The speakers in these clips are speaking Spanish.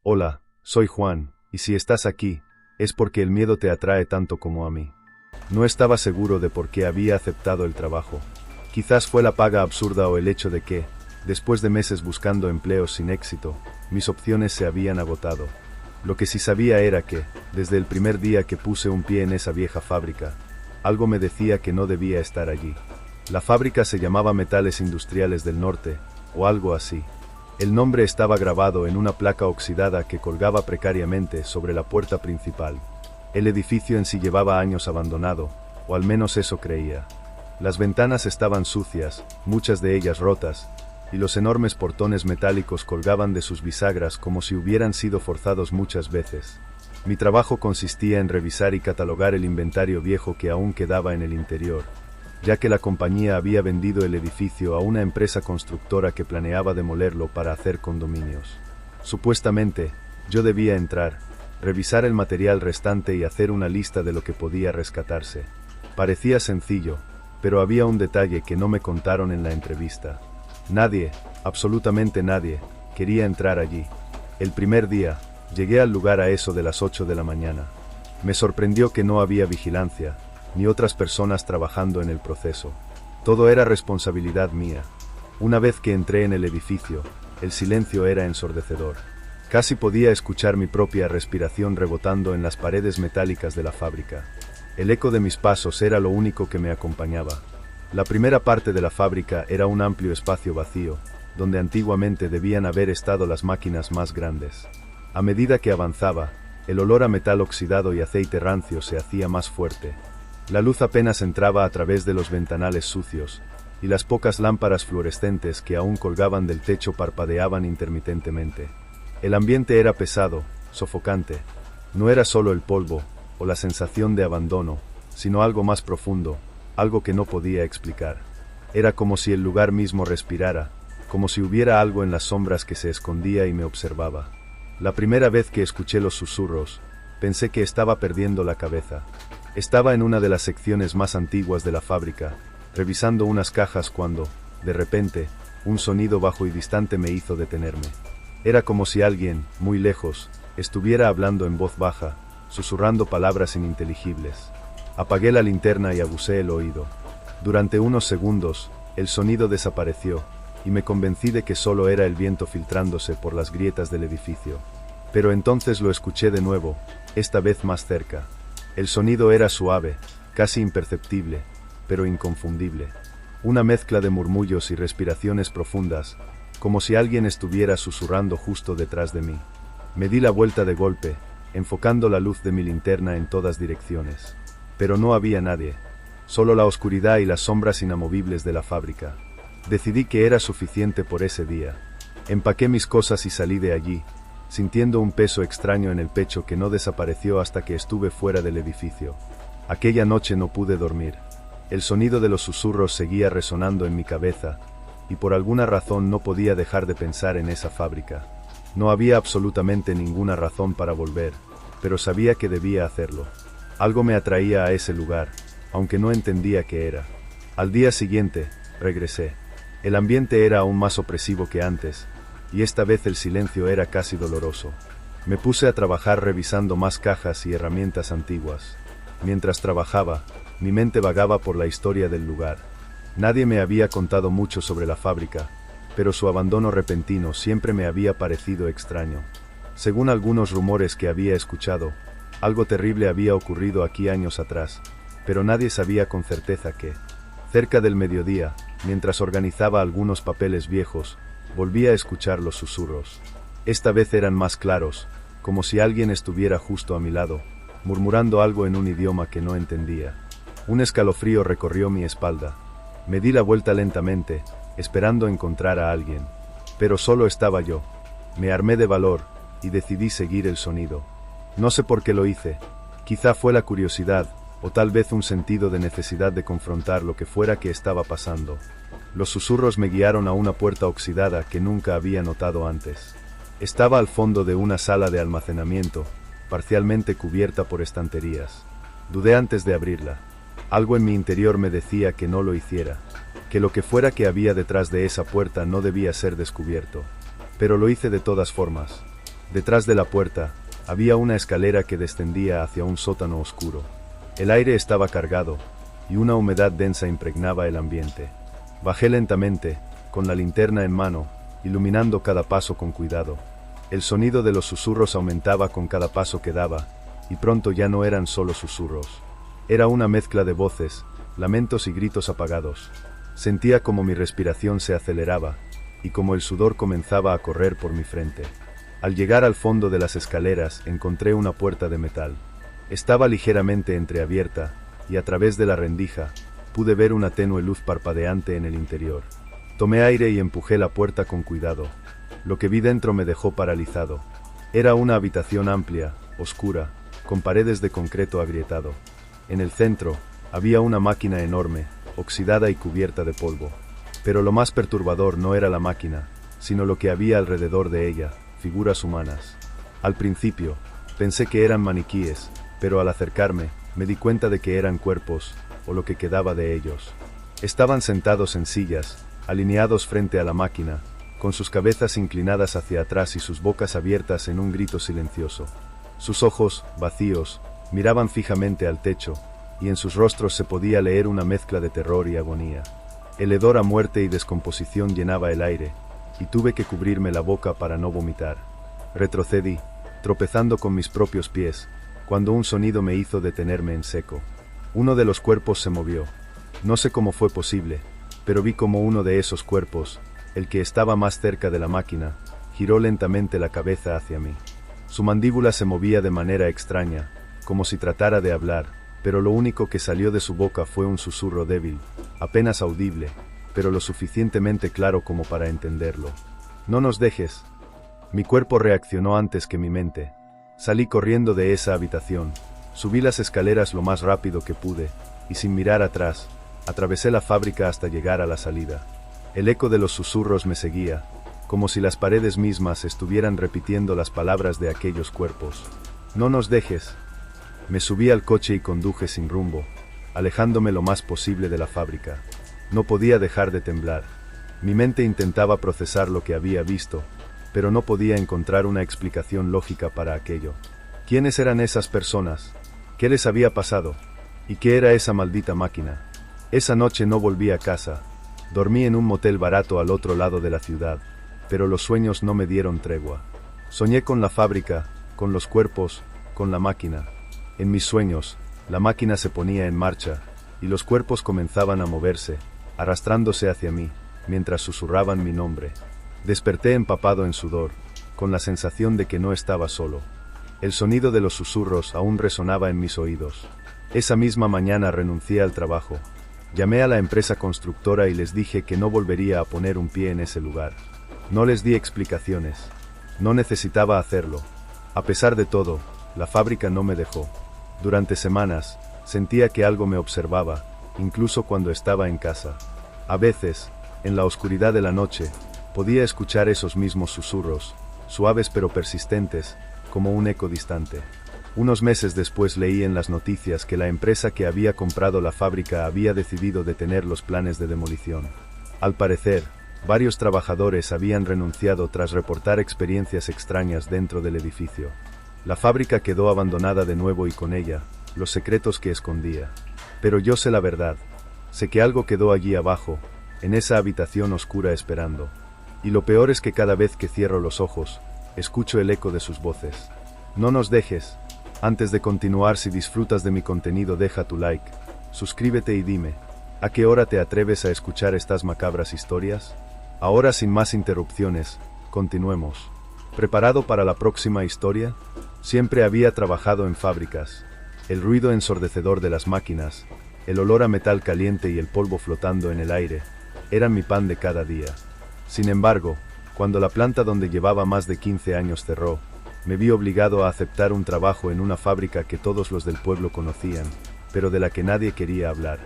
Hola, soy Juan, y si estás aquí, es porque el miedo te atrae tanto como a mí. No estaba seguro de por qué había aceptado el trabajo. Quizás fue la paga absurda o el hecho de que, después de meses buscando empleos sin éxito, mis opciones se habían agotado. Lo que sí sabía era que, desde el primer día que puse un pie en esa vieja fábrica, algo me decía que no debía estar allí. La fábrica se llamaba Metales Industriales del Norte, o algo así. El nombre estaba grabado en una placa oxidada que colgaba precariamente sobre la puerta principal. El edificio en sí llevaba años abandonado, o al menos eso creía. Las ventanas estaban sucias, muchas de ellas rotas, y los enormes portones metálicos colgaban de sus bisagras como si hubieran sido forzados muchas veces. Mi trabajo consistía en revisar y catalogar el inventario viejo que aún quedaba en el interior, ya que la compañía había vendido el edificio a una empresa constructora que planeaba demolerlo para hacer condominios. Supuestamente, yo debía entrar, revisar el material restante y hacer una lista de lo que podía rescatarse. Parecía sencillo, pero había un detalle que no me contaron en la entrevista. Nadie, absolutamente nadie, quería entrar allí. El primer día, llegué al lugar a eso de las 8 de la mañana. Me sorprendió que no había vigilancia, ni otras personas trabajando en el proceso. Todo era responsabilidad mía. Una vez que entré en el edificio, el silencio era ensordecedor. Casi podía escuchar mi propia respiración rebotando en las paredes metálicas de la fábrica. El eco de mis pasos era lo único que me acompañaba. La primera parte de la fábrica era un amplio espacio vacío, donde antiguamente debían haber estado las máquinas más grandes. A medida que avanzaba, el olor a metal oxidado y aceite rancio se hacía más fuerte. La luz apenas entraba a través de los ventanales sucios, y las pocas lámparas fluorescentes que aún colgaban del techo parpadeaban intermitentemente. El ambiente era pesado, sofocante. No era solo el polvo, o la sensación de abandono, sino algo más profundo, algo que no podía explicar. Era como si el lugar mismo respirara, como si hubiera algo en las sombras que se escondía y me observaba. La primera vez que escuché los susurros, pensé que estaba perdiendo la cabeza. Estaba en una de las secciones más antiguas de la fábrica, revisando unas cajas cuando, de repente, un sonido bajo y distante me hizo detenerme. Era como si alguien, muy lejos, estuviera hablando en voz baja, susurrando palabras ininteligibles. Apagué la linterna y aguzé el oído. Durante unos segundos, el sonido desapareció, y me convencí de que solo era el viento filtrándose por las grietas del edificio. Pero entonces lo escuché de nuevo, esta vez más cerca. El sonido era suave, casi imperceptible, pero inconfundible. Una mezcla de murmullos y respiraciones profundas, como si alguien estuviera susurrando justo detrás de mí. Me di la vuelta de golpe, enfocando la luz de mi linterna en todas direcciones. Pero no había nadie, solo la oscuridad y las sombras inamovibles de la fábrica. Decidí que era suficiente por ese día. Empaqué mis cosas y salí de allí, sintiendo un peso extraño en el pecho que no desapareció hasta que estuve fuera del edificio. Aquella noche no pude dormir. El sonido de los susurros seguía resonando en mi cabeza, y por alguna razón no podía dejar de pensar en esa fábrica. No había absolutamente ninguna razón para volver, pero sabía que debía hacerlo. Algo me atraía a ese lugar, aunque no entendía qué era. Al día siguiente, regresé. El ambiente era aún más opresivo que antes, y esta vez el silencio era casi doloroso. Me puse a trabajar revisando más cajas y herramientas antiguas. Mientras trabajaba, mi mente vagaba por la historia del lugar. Nadie me había contado mucho sobre la fábrica, pero su abandono repentino siempre me había parecido extraño. Según algunos rumores que había escuchado, algo terrible había ocurrido aquí años atrás, pero nadie sabía con certeza qué. Cerca del mediodía, mientras organizaba algunos papeles viejos, volví a escuchar los susurros. Esta vez eran más claros, como si alguien estuviera justo a mi lado, murmurando algo en un idioma que no entendía. Un escalofrío recorrió mi espalda. Me di la vuelta lentamente, esperando encontrar a alguien. Pero solo estaba yo. Me armé de valor, y decidí seguir el sonido. No sé por qué lo hice. Quizá fue la curiosidad, o tal vez un sentido de necesidad de confrontar lo que fuera que estaba pasando. Los susurros me guiaron a una puerta oxidada que nunca había notado antes. Estaba al fondo de una sala de almacenamiento, parcialmente cubierta por estanterías. Dudé antes de abrirla. Algo en mi interior me decía que no lo hiciera, que lo que fuera que había detrás de esa puerta no debía ser descubierto. Pero lo hice de todas formas. Detrás de la puerta, había una escalera que descendía hacia un sótano oscuro. El aire estaba cargado, y una humedad densa impregnaba el ambiente. Bajé lentamente, con la linterna en mano, iluminando cada paso con cuidado. El sonido de los susurros aumentaba con cada paso que daba, y pronto ya no eran solo susurros. Era una mezcla de voces, lamentos y gritos apagados. Sentía como mi respiración se aceleraba, y como el sudor comenzaba a correr por mi frente. Al llegar al fondo de las escaleras encontré una puerta de metal. Estaba ligeramente entreabierta, y a través de la rendija, pude ver una tenue luz parpadeante en el interior. Tomé aire y empujé la puerta con cuidado. Lo que vi dentro me dejó paralizado. Era una habitación amplia, oscura, con paredes de concreto agrietado. En el centro, había una máquina enorme, oxidada y cubierta de polvo. Pero lo más perturbador no era la máquina, sino lo que había alrededor de ella, figuras humanas. Al principio, pensé que eran maniquíes, pero al acercarme, me di cuenta de que eran cuerpos, o lo que quedaba de ellos. Estaban sentados en sillas, alineados frente a la máquina, con sus cabezas inclinadas hacia atrás y sus bocas abiertas en un grito silencioso. Sus ojos, vacíos, miraban fijamente al techo, y en sus rostros se podía leer una mezcla de terror y agonía. El hedor a muerte y descomposición llenaba el aire, y tuve que cubrirme la boca para no vomitar. Retrocedí, tropezando con mis propios pies, cuando un sonido me hizo detenerme en seco. Uno de los cuerpos se movió. No sé cómo fue posible, pero vi como uno de esos cuerpos, el que estaba más cerca de la máquina, giró lentamente la cabeza hacia mí. Su mandíbula se movía de manera extraña, como si tratara de hablar, pero lo único que salió de su boca fue un susurro débil, apenas audible, pero lo suficientemente claro como para entenderlo. «No nos dejes». Mi cuerpo reaccionó antes que mi mente. Salí corriendo de esa habitación, subí las escaleras lo más rápido que pude, y sin mirar atrás, atravesé la fábrica hasta llegar a la salida. El eco de los susurros me seguía, como si las paredes mismas estuvieran repitiendo las palabras de aquellos cuerpos. «No nos dejes». Me subí al coche y conduje sin rumbo, alejándome lo más posible de la fábrica. No podía dejar de temblar. Mi mente intentaba procesar lo que había visto, pero no podía encontrar una explicación lógica para aquello. ¿Quiénes eran esas personas? ¿Qué les había pasado? ¿Y qué era esa maldita máquina? Esa noche no volví a casa. Dormí en un motel barato al otro lado de la ciudad, pero los sueños no me dieron tregua. Soñé con la fábrica, con los cuerpos, con la máquina. En mis sueños, la máquina se ponía en marcha, y los cuerpos comenzaban a moverse, arrastrándose hacia mí, mientras susurraban mi nombre. Desperté empapado en sudor, con la sensación de que no estaba solo. El sonido de los susurros aún resonaba en mis oídos. Esa misma mañana renuncié al trabajo. Llamé a la empresa constructora y les dije que no volvería a poner un pie en ese lugar. No les di explicaciones. No necesitaba hacerlo. A pesar de todo, la fábrica no me dejó. Durante semanas, sentía que algo me observaba, incluso cuando estaba en casa. A veces, en la oscuridad de la noche, podía escuchar esos mismos susurros, suaves pero persistentes, como un eco distante. Unos meses después leí en las noticias que la empresa que había comprado la fábrica había decidido detener los planes de demolición. Al parecer, varios trabajadores habían renunciado tras reportar experiencias extrañas dentro del edificio. La fábrica quedó abandonada de nuevo y con ella, los secretos que escondía. Pero yo sé la verdad. Sé que algo quedó allí abajo, en esa habitación oscura esperando. Y lo peor es que cada vez que cierro los ojos, escucho el eco de sus voces. No nos dejes. Antes de continuar, si disfrutas de mi contenido, deja tu like, suscríbete y dime, ¿a qué hora te atreves a escuchar estas macabras historias? Ahora, sin más interrupciones, continuemos. ¿Preparado para la próxima historia? Siempre había trabajado en fábricas. El ruido ensordecedor de las máquinas, el olor a metal caliente y el polvo flotando en el aire, eran mi pan de cada día. Sin embargo, cuando la planta donde llevaba más de 15 años cerró, me vi obligado a aceptar un trabajo en una fábrica que todos los del pueblo conocían, pero de la que nadie quería hablar.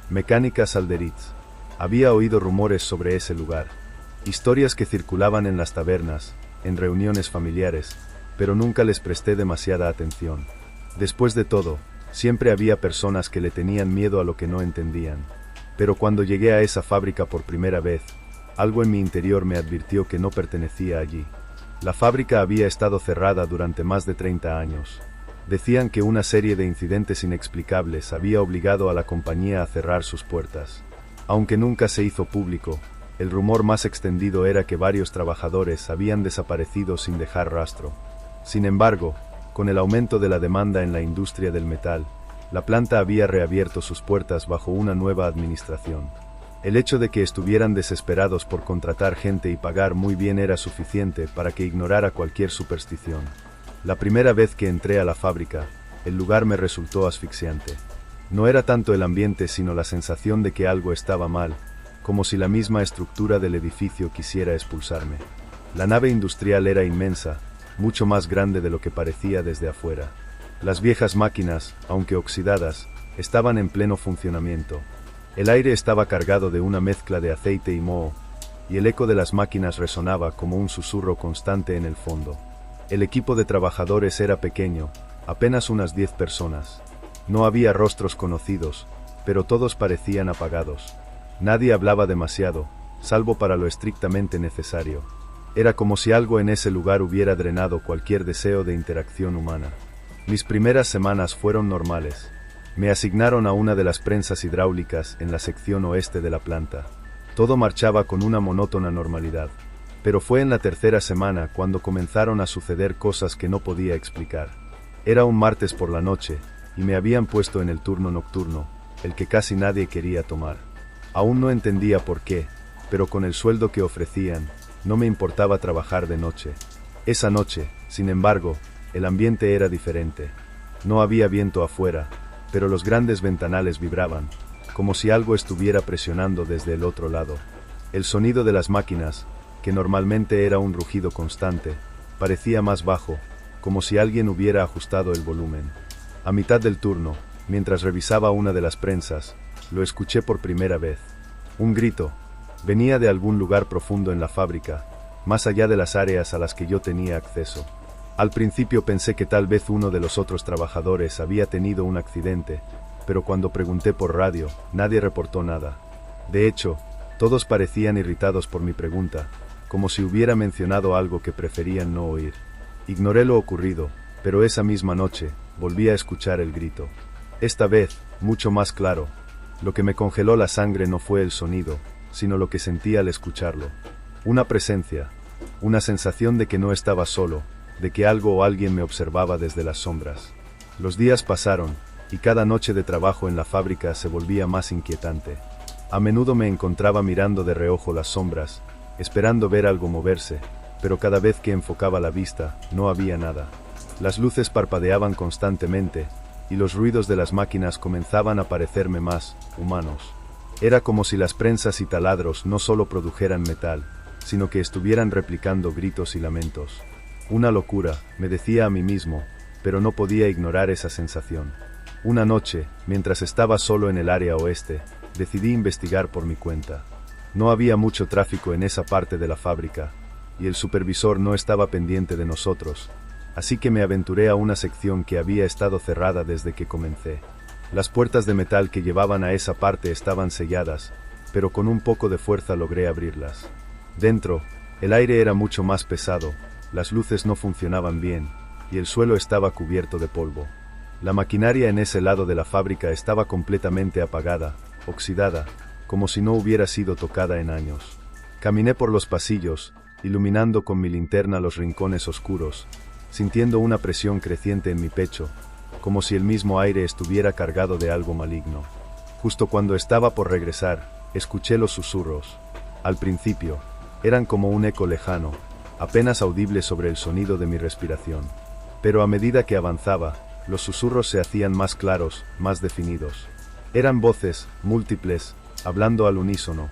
Mecánica Salderitz. Había oído rumores sobre ese lugar, historias que circulaban en las tabernas, en reuniones familiares, pero nunca les presté demasiada atención. Después de todo, siempre había personas que le tenían miedo a lo que no entendían. Pero cuando llegué a esa fábrica por primera vez, algo en mi interior me advirtió que no pertenecía allí. La fábrica había estado cerrada durante más de 30 años. Decían que una serie de incidentes inexplicables había obligado a la compañía a cerrar sus puertas. Aunque nunca se hizo público, el rumor más extendido era que varios trabajadores habían desaparecido sin dejar rastro. Sin embargo, con el aumento de la demanda en la industria del metal, la planta había reabierto sus puertas bajo una nueva administración. El hecho de que estuvieran desesperados por contratar gente y pagar muy bien era suficiente para que ignorara cualquier superstición. La primera vez que entré a la fábrica, el lugar me resultó asfixiante. No era tanto el ambiente sino la sensación de que algo estaba mal, como si la misma estructura del edificio quisiera expulsarme. La nave industrial era inmensa, mucho más grande de lo que parecía desde afuera. Las viejas máquinas, aunque oxidadas, estaban en pleno funcionamiento. El aire estaba cargado de una mezcla de aceite y moho, y el eco de las máquinas resonaba como un susurro constante en el fondo. El equipo de trabajadores era pequeño, apenas unas 10 personas. No había rostros conocidos, pero todos parecían apagados. Nadie hablaba demasiado, salvo para lo estrictamente necesario. Era como si algo en ese lugar hubiera drenado cualquier deseo de interacción humana. Mis primeras semanas fueron normales. Me asignaron a una de las prensas hidráulicas en la sección oeste de la planta. Todo marchaba con una monótona normalidad. Pero fue en la tercera semana cuando comenzaron a suceder cosas que no podía explicar. Era un martes por la noche, y me habían puesto en el turno nocturno, el que casi nadie quería tomar. Aún no entendía por qué, pero con el sueldo que ofrecían, no me importaba trabajar de noche. Esa noche, sin embargo, el ambiente era diferente. No había viento afuera, pero los grandes ventanales vibraban, como si algo estuviera presionando desde el otro lado. El sonido de las máquinas, que normalmente era un rugido constante, parecía más bajo, como si alguien hubiera ajustado el volumen. A mitad del turno, mientras revisaba una de las prensas, lo escuché por primera vez. Un grito. Venía de algún lugar profundo en la fábrica, más allá de las áreas a las que yo tenía acceso. Al principio pensé que tal vez uno de los otros trabajadores había tenido un accidente, pero cuando pregunté por radio, nadie reportó nada. De hecho, todos parecían irritados por mi pregunta, como si hubiera mencionado algo que preferían no oír. Ignoré lo ocurrido, pero esa misma noche, volví a escuchar el grito. Esta vez, mucho más claro. Lo que me congeló la sangre no fue el sonido, sino lo que sentí al escucharlo. Una presencia, una sensación de que no estaba solo, de que algo o alguien me observaba desde las sombras. Los días pasaron, y cada noche de trabajo en la fábrica se volvía más inquietante. A menudo me encontraba mirando de reojo las sombras, esperando ver algo moverse, pero cada vez que enfocaba la vista, no había nada. Las luces parpadeaban constantemente, y los ruidos de las máquinas comenzaban a parecerme más humanos. Era como si las prensas y taladros no solo produjeran metal, sino que estuvieran replicando gritos y lamentos. Una locura, me decía a mí mismo, pero no podía ignorar esa sensación. Una noche, mientras estaba solo en el área oeste, decidí investigar por mi cuenta. No había mucho tráfico en esa parte de la fábrica, y el supervisor no estaba pendiente de nosotros, así que me aventuré a una sección que había estado cerrada desde que comencé. Las puertas de metal que llevaban a esa parte estaban selladas, pero con un poco de fuerza logré abrirlas. Dentro, el aire era mucho más pesado, las luces no funcionaban bien, y el suelo estaba cubierto de polvo. La maquinaria en ese lado de la fábrica estaba completamente apagada, oxidada, como si no hubiera sido tocada en años. Caminé por los pasillos, iluminando con mi linterna los rincones oscuros, sintiendo una presión creciente en mi pecho, como si el mismo aire estuviera cargado de algo maligno. Justo cuando estaba por regresar, escuché los susurros. Al principio, eran como un eco lejano, apenas audible sobre el sonido de mi respiración. Pero a medida que avanzaba, los susurros se hacían más claros, más definidos. Eran voces, múltiples, hablando al unísono.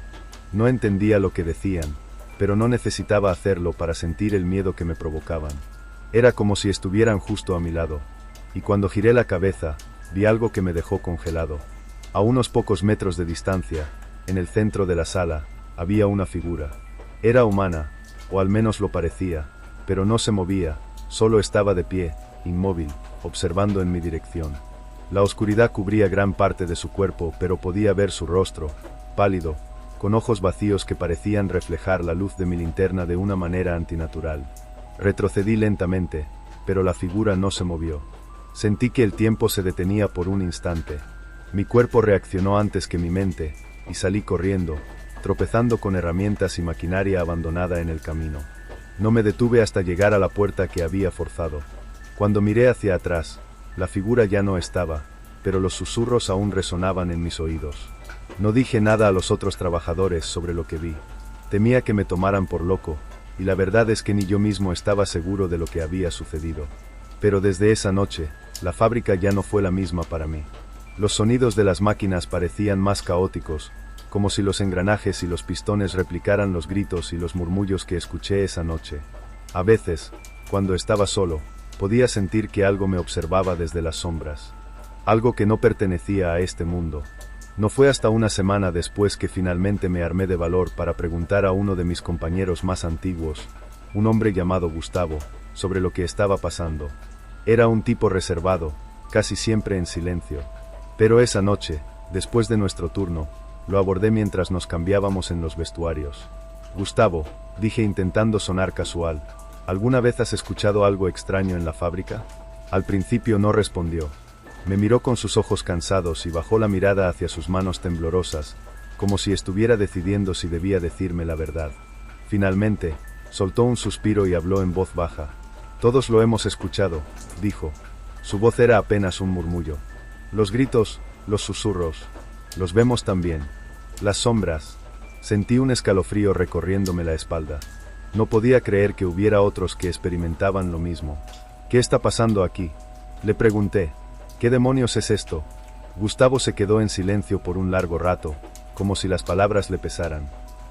No entendía lo que decían, pero no necesitaba hacerlo para sentir el miedo que me provocaban. Era como si estuvieran justo a mi lado, y cuando giré la cabeza, vi algo que me dejó congelado. A unos pocos metros de distancia, en el centro de la sala, había una figura. Era humana, o al menos lo parecía, pero no se movía, solo estaba de pie, inmóvil, observando en mi dirección. La oscuridad cubría gran parte de su cuerpo, pero podía ver su rostro, pálido, con ojos vacíos que parecían reflejar la luz de mi linterna de una manera antinatural. Retrocedí lentamente, pero la figura no se movió. Sentí que el tiempo se detenía por un instante. Mi cuerpo reaccionó antes que mi mente, y salí corriendo, tropezando con herramientas y maquinaria abandonada en el camino. No me detuve hasta llegar a la puerta que había forzado. Cuando miré hacia atrás, la figura ya no estaba, pero los susurros aún resonaban en mis oídos. No dije nada a los otros trabajadores sobre lo que vi. Temía que me tomaran por loco, y la verdad es que ni yo mismo estaba seguro de lo que había sucedido. Pero desde esa noche, la fábrica ya no fue la misma para mí. Los sonidos de las máquinas parecían más caóticos, como si los engranajes y los pistones replicaran los gritos y los murmullos que escuché esa noche. A veces, cuando estaba solo, podía sentir que algo me observaba desde las sombras. Algo que no pertenecía a este mundo. No fue hasta una semana después que finalmente me armé de valor para preguntar a uno de mis compañeros más antiguos, un hombre llamado Gustavo, sobre lo que estaba pasando. Era un tipo reservado, casi siempre en silencio. Pero esa noche, después de nuestro turno, lo abordé mientras nos cambiábamos en los vestuarios. Gustavo, dije intentando sonar casual, ¿alguna vez has escuchado algo extraño en la fábrica? Al principio no respondió. Me miró con sus ojos cansados y bajó la mirada hacia sus manos temblorosas, como si estuviera decidiendo si debía decirme la verdad. Finalmente, soltó un suspiro y habló en voz baja. Todos lo hemos escuchado, dijo. Su voz era apenas un murmullo. Los gritos, los susurros, los vemos también. Las sombras. Sentí un escalofrío recorriéndome la espalda. No podía creer que hubiera otros que experimentaban lo mismo. ¿Qué está pasando aquí? Le pregunté. ¿Qué demonios es esto? Gustavo se quedó en silencio por un largo rato, como si las palabras le pesaran.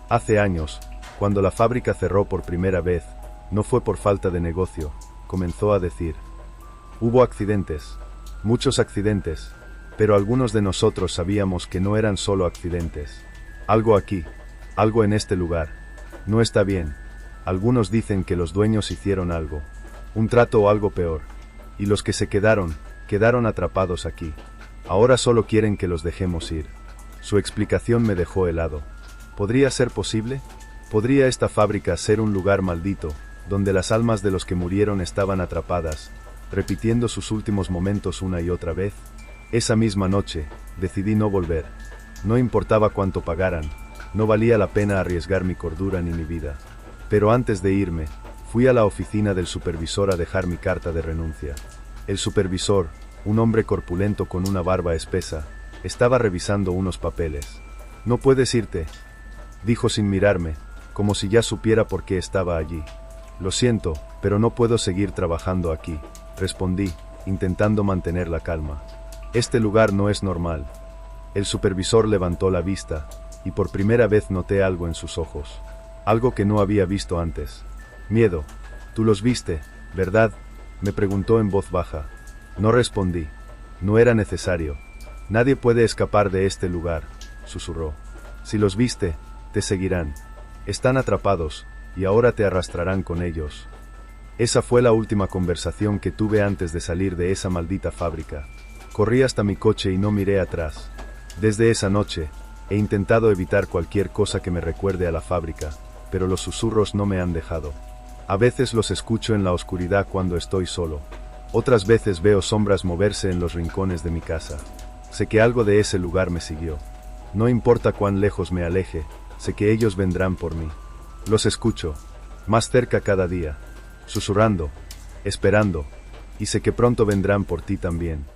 Hace años, cuando la fábrica cerró por primera vez, no fue por falta de negocio, comenzó a decir. Hubo accidentes, muchos accidentes, pero algunos de nosotros sabíamos que no eran solo accidentes. Algo aquí, algo en este lugar, no está bien. Algunos dicen que los dueños hicieron algo, un trato o algo peor, y los que se quedaron atrapados aquí. Ahora solo quieren que los dejemos ir. Su explicación me dejó helado. ¿Podría ser posible? ¿Podría esta fábrica ser un lugar maldito, donde las almas de los que murieron estaban atrapadas, repitiendo sus últimos momentos una y otra vez? Esa misma noche, decidí no volver. No importaba cuánto pagaran, no valía la pena arriesgar mi cordura ni mi vida. Pero antes de irme, fui a la oficina del supervisor a dejar mi carta de renuncia. El supervisor, un hombre corpulento con una barba espesa, estaba revisando unos papeles. No puedes irte, dijo sin mirarme, como si ya supiera por qué estaba allí. Lo siento, pero no puedo seguir trabajando aquí, respondí, intentando mantener la calma. Este lugar no es normal. El supervisor levantó la vista, y por primera vez noté algo en sus ojos. Algo que no había visto antes. Miedo. Tú los viste, ¿verdad? Me preguntó en voz baja. No respondí. No era necesario. Nadie puede escapar de este lugar, susurró. Si los viste, te seguirán. Están atrapados, y ahora te arrastrarán con ellos. Esa fue la última conversación que tuve antes de salir de esa maldita fábrica. Corrí hasta mi coche y no miré atrás. Desde esa noche, he intentado evitar cualquier cosa que me recuerde a la fábrica, pero los susurros no me han dejado. A veces los escucho en la oscuridad cuando estoy solo. Otras veces veo sombras moverse en los rincones de mi casa. Sé que algo de ese lugar me siguió. No importa cuán lejos me aleje, sé que ellos vendrán por mí. Los escucho, más cerca cada día, susurrando, esperando, y sé que pronto vendrán por ti también.